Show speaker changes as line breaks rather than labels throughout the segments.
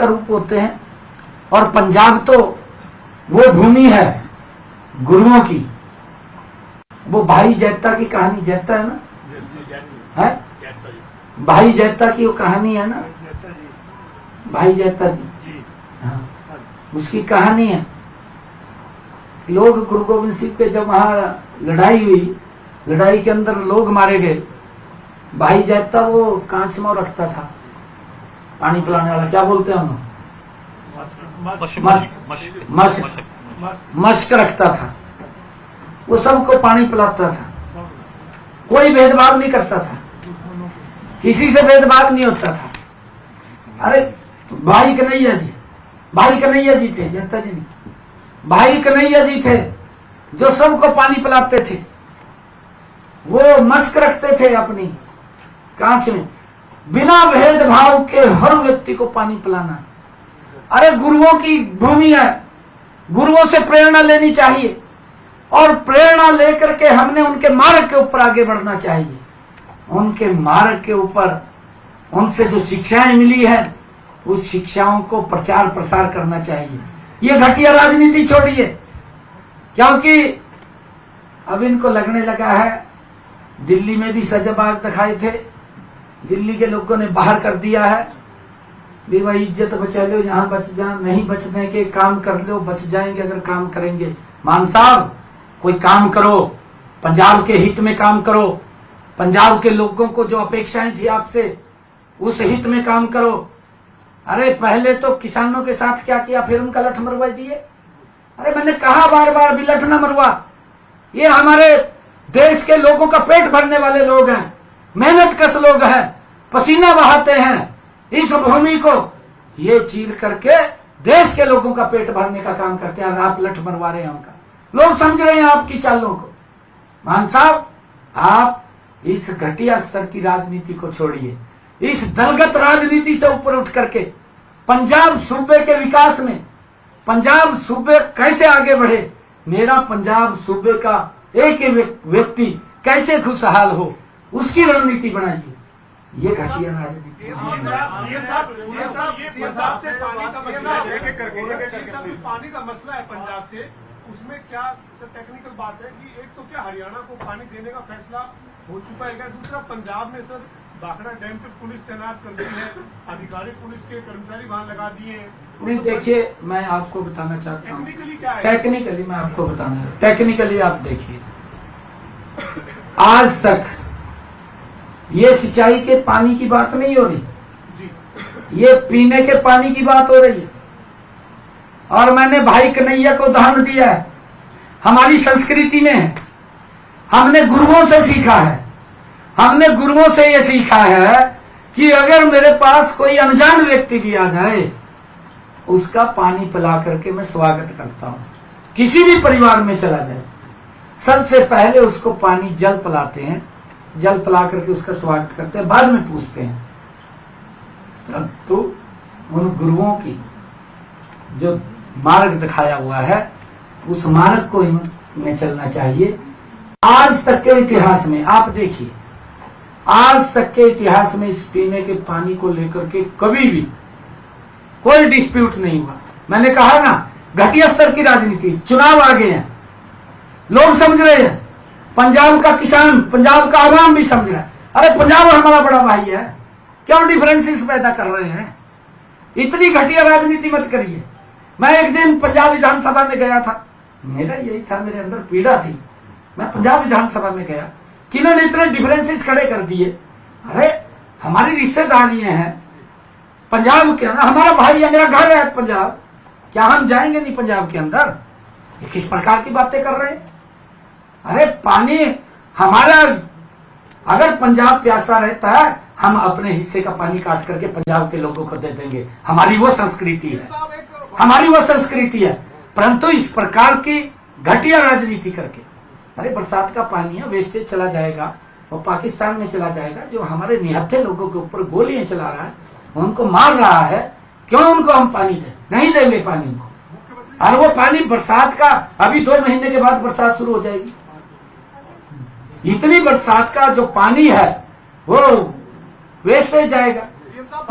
का रूप होते हैं। और पंजाब तो वो भूमि है गुरुओं की। वो भाई जैता की कहानी, जैता है ना, है भाई जैता की वो कहानी है ना, भाई जैता जी, हाँ, उसकी कहानी है। लोग गुरु गोविंद सिंह पे जब वहां लड़ाई हुई, लड़ाई के अंदर लोग मारे गए, भाई जैता वो कांच में रखता था पानी पिलाने वाला, क्या बोलते हैं हम, मश्क रखता था। वो सबको पानी पिलाता था, कोई भेदभाव नहीं करता था, किसी से भेदभाव नहीं होता था। अरे भाई कन्हैया जी, भाई कन्हैया जी थे, जैता जी नहीं, भाई कन्हैया जी थे जो सबको पानी पिलाते थे। वो मस्क रखते थे अपनी कांच में, बिना भेदभाव के हर व्यक्ति को पानी पिलाना। अरे गुरुओं की भूमि है, गुरुओं से प्रेरणा लेनी चाहिए और प्रेरणा लेकर के हमने उनके मार्ग के ऊपर आगे बढ़ना चाहिए। उनके मार्ग के ऊपर उनसे जो शिक्षाएं मिली है उस शिक्षाओं को प्रचार प्रसार करना चाहिए। ये घटिया राजनीति छोड़िए, क्योंकि अब इनको लगने लगा है, दिल्ली में भी सजाबाग दिखाए थे, दिल्ली के लोगों ने बाहर कर दिया है भी भाई इज्जत बचा लो, यहाँ बच जा, नहीं बचने के काम कर लो, बच जाएंगे अगर काम करेंगे। मान साहब कोई काम करो, पंजाब के हित में काम करो, पंजाब के लोगों को जो अपेक्षाएं थी आपसे उस हित में काम करो। अरे पहले तो किसानों के साथ क्या किया, फिर उनका लठ मरवा दिए। अरे मैंने कहा बार बार भी लठ न मरवा, ये हमारे देश के लोगों का पेट भरने वाले लोग हैं, मेहनत कश लोग हैं, पसीना बहाते हैं, इस भूमि को ये चीर करके देश के लोगों का पेट भरने का काम करते हैं। आप लठ मरवा रहे हैं उनका, लोग समझ रहे हैं आपकी चालों को। मान साहब आप इस घटिया स्तर की राजनीति को छोड़िए, इस दलगत राजनीति से ऊपर उठ करके पंजाब सूबे के विकास में, पंजाब सूबे कैसे आगे बढ़े, मेरा पंजाब सूबे का एक व्यक्ति कैसे खुशहाल हो, उसकी रणनीति बनाइए। ये घटिया राजनीति
पानी का मसला है पंजाब से, उसमें क्या सर टेक्निकल बात है कि एक तो क्या हरियाणा को पानी देने का फैसला हो चुका है, दूसरा पंजाब ने सर भाखड़ा डैम पे पुलिस तैनात कर दी है, अधिकारी पुलिस के कर्मचारी वहां लगा दिए हैं।
नहीं देखिए, मैं आपको बताना चाहता हूँ
टेक्निकली क्या है,
टेक्निकली मैं आपको बताना, टेक्निकली आप देखिए, आज तक ये सिंचाई के पानी की बात नहीं हो रही, ये पीने के पानी की बात हो रही है। और मैंने भाई कन्हैया को उदाहरण दिया है, हमारी संस्कृति में है, हमने गुरुओं से सीखा है, हमने गुरुओं से ये सीखा है कि अगर मेरे पास कोई अनजान व्यक्ति भी आ जाए उसका पानी पिला करके मैं स्वागत करता हूं। किसी भी परिवार में चला जाए सबसे पहले उसको पानी जल पिलाते हैं, जल पिला करके उसका स्वागत करते हैं, बाद में पूछते हैं। तब तो उन गुरुओं की जो मार्ग दिखाया हुआ है उस मार्ग को में चलना चाहिए। आज तक के इतिहास में आप देखिए, आज तक के इतिहास में इस पीने के पानी को लेकर के कभी भी कोई डिस्प्यूट नहीं हुआ। मैंने कहा ना, घटिया स्तर की राजनीति, चुनाव आ गए हैं, लोग समझ रहे हैं, पंजाब का किसान, पंजाब का आवाम भी समझ रहा है। अरे पंजाब हमारा बड़ा भाई है, क्यों डिफरेंसेस पैदा कर रहे हैं? इतनी घटिया राजनीति मत करिए। मैं एक दिन पंजाब विधानसभा में गया था, मेरा यही था, मेरे अंदर पीड़ा थी, मैं पंजाब विधानसभा में गया कि इन्होंने इतने डिफरेंसेस खड़े कर दिए। अरे हमारी रिश्तेदारियां हैं पंजाब के अंदर, हमारा भाई है, मेरा घर है पंजाब, क्या हम जाएंगे नहीं पंजाब के अंदर? ये किस प्रकार की बातें कर रहे हैं? अरे पानी हमारा, अगर पंजाब प्यासा रहता है हम अपने हिस्से का पानी काट करके पंजाब के लोगों को दे देंगे, हमारी वो संस्कृति है, हमारी वो संस्कृति है। परंतु इस प्रकार की घटिया राजनीति करके, अरे बरसात का पानी है, वेस्टेज चला जाएगा और पाकिस्तान में चला जाएगा, जो हमारे निहत्थे लोगों के ऊपर गोलियां चला रहा है, उनको मार रहा है, क्यों उनको हम पानी दें? नहीं देंगे पानी उनको। और वो पानी बरसात का, अभी 2 महीने के बाद बरसात शुरू हो जाएगी, इतनी बरसात का जो पानी है वो वेस्टेज जाएगा।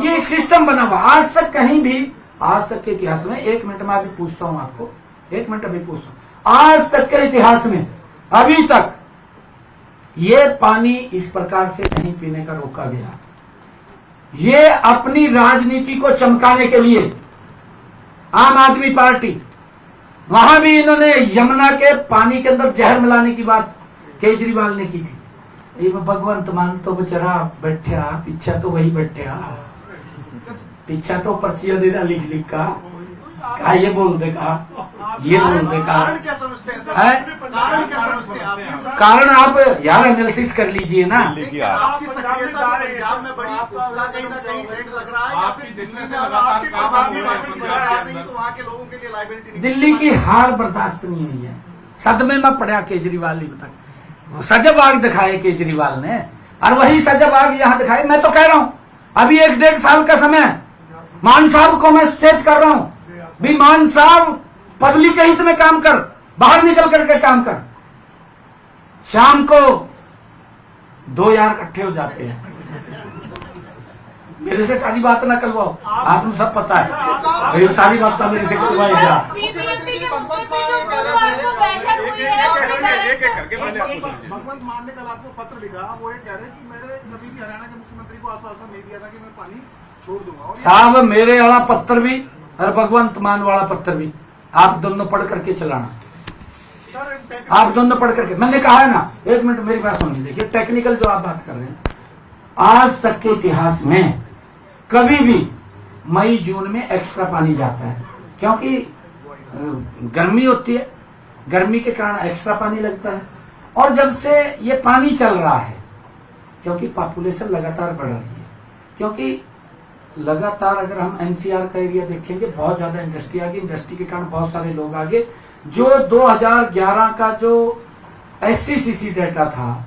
ये एक सिस्टम बना हुआ, आज तक कहीं भी आज तक के इतिहास में, 1 मिनट में अभी पूछता हूं आपको, 1 मिनट अभी पूछता हूं, आज तक के इतिहास में अभी तक ये पानी इस प्रकार से नहीं पीने का रोका गया। ये अपनी राजनीति को चमकाने के लिए आम आदमी पार्टी, वहां भी इन्होंने यमुना के पानी के अंदर जहर मिलाने की बात केजरीवाल ने की थी। ये भगवंत मान तो बेचारा बैठा, पीछा तो वही बैठा, पीछा तो पर्चियां देना लिख लिख का ये बोल देगा, ये बोल देगा।
कारण क्या समझते हैं सर? कारण क्या समझते हैं आप?
कारण आप यार एनालिसिस कर लीजिए ना।
आपकी सक्रियता पंजाब में बड़ी, उसका कहीं ना कहीं रेट लग रहा है, या फिर दिल्ली में लगातार काम आप नहीं तो वहाँ के लोगों के लिए लाइबिलिटी नहीं?
दिल्ली की हार बर्दाश्त नहीं हुई है, सदमे में पड़ा केजरीवाल ही तक। सजाबाग दिखाए केजरीवाल ने, और वही सजाबाग यहाँ दिखाए। मैं तो कह रहा हूँ अभी 1-1.5 साल का समय, मान साहब को मैं सचेत कर रहा हूँ भी, मान साहब पब्लिक के हित में काम कर, बाहर निकल करके काम कर। शाम को 2 यार इकट्ठे हो जाते हैं, मेरे से सारी बात ना करवाओ, आपको सब पता है, ये सारी बात मेरे से करवाएगा।
भगवंत मान ने कल आपको पत्र लिखा, वो ये कह रहे हैं कि मैंने कभी भी हरियाणा के मुख्यमंत्री को आश्वासन नहीं दिया था कि मैं पानी छोड़ दूंगा।
साहब मेरे वाला पत्र भी और भगवंत मान वाला पत्र भी आप दोनों पढ़ करके चलाना, आप दोनों पढ़ करके। मैंने कहा है ना, 1 मिनट मेरी बात सुनिए। देखिए टेक्निकल जो आप बात कर रहे हैं, आज तक के इतिहास में कभी भी मई जून में एक्स्ट्रा पानी जाता है, क्योंकि गर्मी होती है, गर्मी के कारण एक्स्ट्रा पानी लगता है। और जब से ये पानी चल रहा है, क्योंकि पॉपुलेशन लगातार बढ़ रही है, क्योंकि लगातार अगर हम एनसीआर का एरिया देखेंगे, बहुत ज्यादा इंडस्ट्री आ गई, इंडस्ट्री के कारण बहुत सारे लोग आ गए। जो 2011 का जो SCCC डेटा था,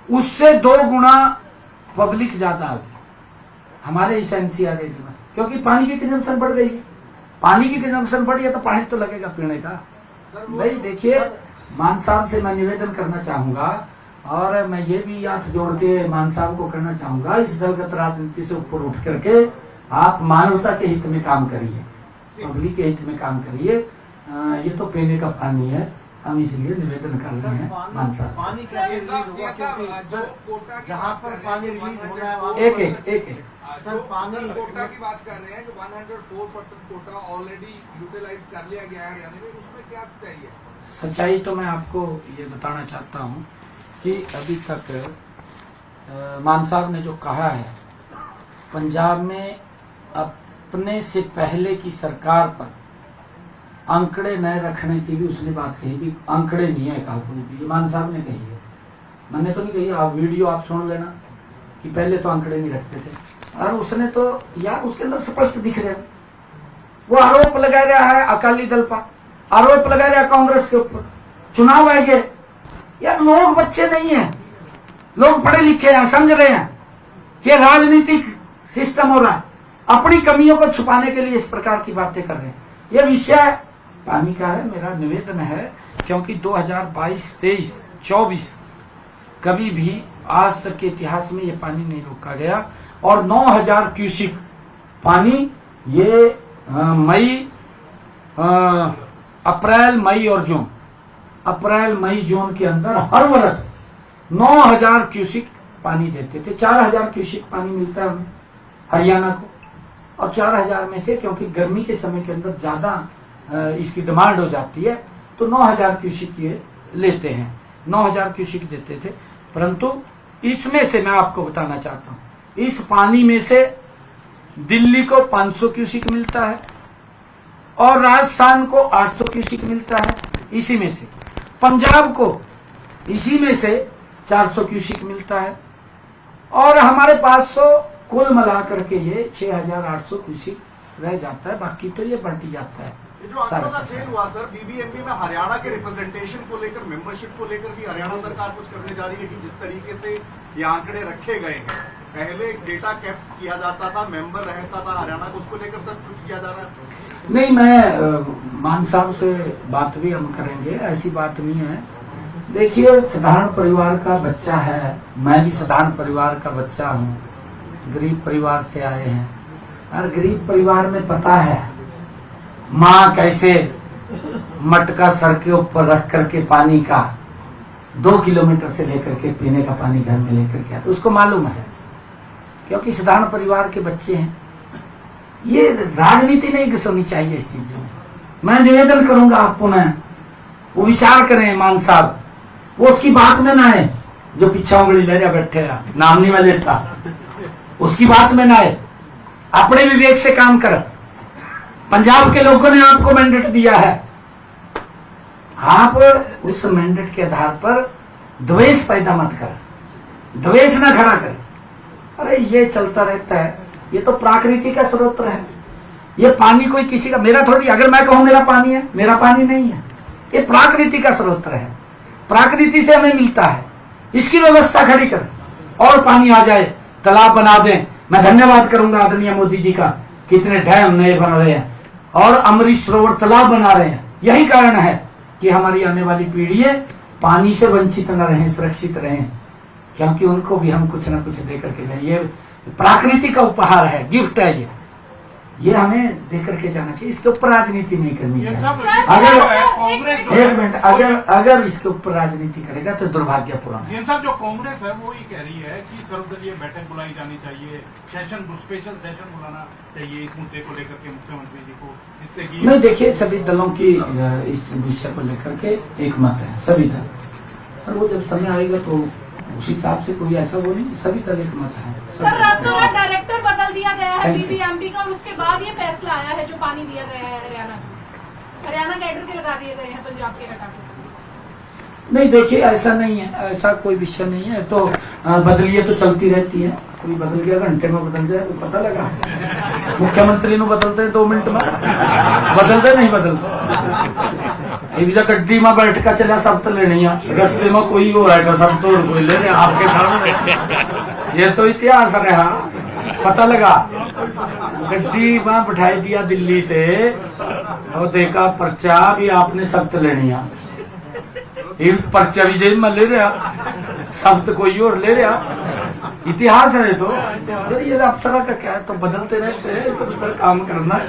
उससे 2 गुना पब्लिक ज्यादा आ गई हमारे इस एनसीआर एरिया में, क्योंकि पानी की कंजम्पशन बढ़ गई है। पानी की कंजम्पशन बढ़ी है तो पानी तो लगेगा पीने का। भाई देखिए, मान साहब से मैं निवेदन करना चाहूंगा, और मैं ये भी हाथ जोड़ के मान साहब को कहना चाहूंगा, इस दलगत राजनीति से ऊपर उठ करके आप मानवता के हित में काम करिए, पब्लिक के हित में काम करिए। ये तो पीने का पानी है, हम इसलिए निवेदन कर रहे हैं मान साहब।
पानी कैसे रिलीज हुआ? क्योंकि जहाँ पर पानी रिलीज हो रहा है वहाँ
एक
सर पानी
कोटा की बात कर रहे हैं, जो 104% कोटा ऑलरेडी यूटिलाइज कर लिया गया है हरियाणा में, उसमें क्या सच्चाई है?
सच्चाई तो मैं आपको ये बताना चाहता हूँ कि अभी तक मान साहब ने जो कहा है, पंजाब में अपने से पहले की सरकार पर आंकड़े न रखने की भी उसने बात कही भी, आंकड़े नहीं है कहा कोई भी, मान साहब ने कही है, मैंने तो नहीं कही। आप वीडियो आप सुन लेना कि पहले तो आंकड़े नहीं रखते थे, और उसने तो यार उसके अंदर स्पष्ट दिख रहा है, वो आरोप लगा रहा है अकाली दल पर, आरोप लगा रहा है कांग्रेस के ऊपर, चुनाव आएंगे। यार लोग बच्चे नहीं है, लोग पढ़े लिखे हैं, समझ रहे हैं कि राजनीतिक सिस्टम हो रहा है, अपनी कमियों को छुपाने के लिए इस प्रकार की बातें कर रहे हैं। यह विषय पानी का है, मेरा निवेदन है, क्योंकि 2022, 23, 24 कभी भी आज तक के इतिहास में ये पानी नहीं रोका गया। और 9000 क्यूसिक पानी ये अप्रैल मई और जून, अप्रैल मई जून के अंदर हर वर्ष 9000 क्यूसिक पानी देते थे। 4000 क्यूसिक पानी मिलता है हमें हरियाणा को, और 4000 में से क्योंकि गर्मी के समय के अंदर ज्यादा इसकी डिमांड हो जाती है, तो 9000 क्यूसिक ये लेते हैं, 9000 क्यूसिक देते थे। परंतु इसमें से मैं आपको बताना चाहता हूं, इस पानी में से दिल्ली को 500 क्यूसिक मिलता है और राजस्थान को 800 क्यूसिक मिलता है, इसी में से पंजाब को इसी में से 400 क्यूसिक मिलता है, और हमारे 500 कुल मिला करके ये 6800 क्यूसिक रह जाता है, बाकी तो ये बढ़ती जाता है।
ये जो आंकड़ों का खेल हुआ सर, बीबीएमबी में हरियाणा के रिप्रेजेंटेशन को लेकर, मेंबरशिप को लेकर भी हरियाणा सरकार कुछ करने जा रही है कि जिस तरीके से ये आंकड़े रखे गए हैं, पहले डेटा कैप्ट किया जाता था, मेंबर रहता था हरियाणा को, उसको लेकर सर कुछ किया जा रहा है?
नहीं, मैं मान साहब से बात भी हम करेंगे, ऐसी बात नहीं है। देखिए, साधारण परिवार का बच्चा है, मैं भी साधारण परिवार का बच्चा हूँ, गरीब परिवार से आए हैं, और गरीब परिवार में पता है माँ कैसे मटका सर के ऊपर रख करके पानी का 2 किलोमीटर से लेकर के पीने का पानी घर में लेकर के आता, उसको मालूम है, क्योंकि साधारण परिवार के बच्चे हैं। ये राजनीति नहीं घुसनी चाहिए इस चीजों में। मैं निवेदन करूंगा आप पुनः वो विचार करें, मान साहब, वो उसकी बात में ना है जो पीछा उंगली ले जा बैठे, नाम नहीं मैं लेता, उसकी बात में ना है, अपने विवेक से काम कर। पंजाब के लोगों ने आपको मैंडेट दिया है, आप उस मैंडेट के आधार पर द्वेष पैदा मत कर, द्वेष ना खड़ा कर। अरे ये चलता रहता है, ये तो प्राकृति का स्रोत है। ये पानी कोई किसी का, मेरा थोड़ी, अगर मैं कहूं मेरा पानी है, मेरा पानी नहीं है, ये प्राकृति का स्रोत है, प्रकृति से हमें मिलता है। इसकी व्यवस्था खड़ी कर और पानी आ जाए, तालाब बना दें। मैं धन्यवाद करूंगा आदरणीय मोदी जी का, कितने डैम नए बन रहे हैं और अमृत सरोवर तालाब बना रहे हैं। यही कारण है कि हमारी आने वाली पीढ़ी पानी से वंचित न रहें, सुरक्षित रहें, क्योंकि उनको भी हम कुछ न कुछ दे करके जाए। ये प्राकृतिक का उपहार है, गिफ्ट है, ये हमें देकर के जाना चाहिए। इसके ऊपर राजनीति नहीं करनी चाहिए। अगर एक मिनट, अगर इसके ऊपर राजनीति करेगा तो दुर्भाग्यपूर्ण है।
साहब, जो कांग्रेस है वो ये कह रही है कि सर्वदलीय बैठक बुलाई जानी चाहिए, स्पेशल सेशन बुलाना चाहिए इस मुद्दे को लेकर के मुख्यमंत्री जी को, जिससे कि
नहीं, देखिए सभी दलों की इस विषय को लेकर के एक मत है, सभी दल, और वो जब समय आएगा तो उस हिसाब से कोई ऐसा वो नहीं, सभी दल एक मत है।
सर, रातों रात डायरेक्टर बदल दिया गया है बीबीएमबी का और उसके बाद ये फैसला आया है जो पानी दिया गया है हरियाणा कैडर के लगा दिए गए हैं पंजाब के हटा के।
नहीं, देखिए ऐसा नहीं है, ऐसा कोई विषय नहीं है। तो बदलिए तो चलती रहती है, कोई बदल गया घंटे में बदल जाए तो पता लगा। मुख्यमंत्री नु बदलते हैं 2 मिनट में, बदलते नहीं बदलते। एक गड्डी में बैठ कर चला सब तो लेनी है, रस्ते में कोई हो रहा है सब तो कोई ले रहे आपके सामने। ये तो इतिहास रहा, पता लगा। गड्डी में बैठाई दिया दिल्ली से और देखा पर्चा भी आपने सख्त लेनी है, पर्चा भी जेब में ले रहा, सख्त कोई और ले रहा। इतिहास है तो अगर ये अप्सरा का क्या है, तो बदलते रहते हैं, तो काम करना है।